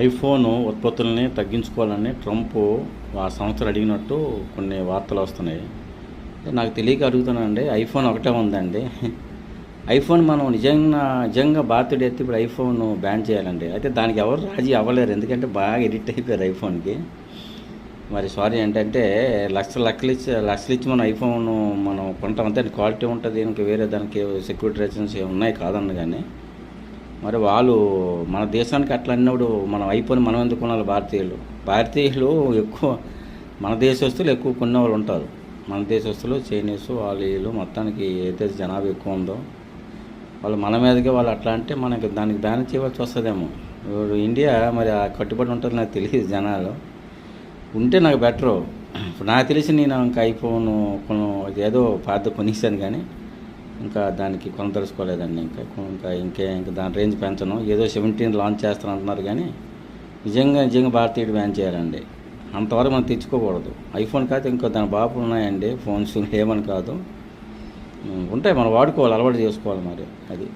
IPhone ఉత్పత్తులని తగ్గించుకోవాలని Trump ఆ సంస్థలు అడిగినట్టు కొన్ని వార్తలు వస్తున్నాయి. నాకు తెలియక అడుగుతున్నానండి. ఐఫోన్ ఒకటే ఉందండి. ఐఫోన్ మనం నిజంగా భారతీయుడు ఎత్తి ఇప్పుడు ఐఫోన్ బ్యాన్ చేయాలండి. అయితే దానికి ఎవరు రాజీ అవ్వలేరు, ఎందుకంటే బాగా ఎడిక్ట్ అయిపోయారు ఐఫోన్కి. మరి సారీ ఏంటంటే లక్షలు ఇచ్చి మనం ఐఫోన్ మనం కొంటాం, అంతే క్వాలిటీ ఉంటుంది, ఇంకా వేరే దానికి సెక్యూరిటీ రీజన్స్ ఉన్నాయి కాదన్న. కానీ మరి వాళ్ళు మన దేశానికి అట్లా అన్నప్పుడు మనం ఐఫోన్ మనం ఎందుకు కొనాలి? భారతీయులు ఎక్కువ, మన దేశస్తులు ఎక్కువ కొనేవాళ్ళు ఉంటారు. మన దేశస్తులు చైనీసు వాళ్ళు మొత్తానికి ఏదైతే జనాభా ఎక్కువ ఉందో వాళ్ళు మన మీదకే వాళ్ళు అట్లా అంటే మనకి దానికి బ్యాన్ చేయవలసి వస్తుందేమో. ఇప్పుడు ఇండియా మరి ఆ కట్టుబడి ఉంటుంది నాకు తెలియదు. జనాలు ఉంటే నాకు బెటరు. ఇప్పుడు నాకు తెలిసి నేను ఇంకా ఐఫోన్ ఏదో పాత కొనిస్తాను, కానీ ఇంకా దానికి కొనదలుచుకోలేదండి. ఇంకా దాని రేంజ్ పెంచను. ఏదో 17 లాంచ్ చేస్తాను అంటున్నారు, కానీ నిజంగా భారతీయుడు బ్యాన్ చేయాలండి. అంతవరకు మనం తెచ్చుకోకూడదు. ఐఫోన్ కాదు, ఇంకో దాని బాబు ఉన్నాయండి ఫోన్స్, ఏమని కాదు, ఉంటాయి, మనం వాడుకోవాలి, అలవాటు చేసుకోవాలి. మరి అది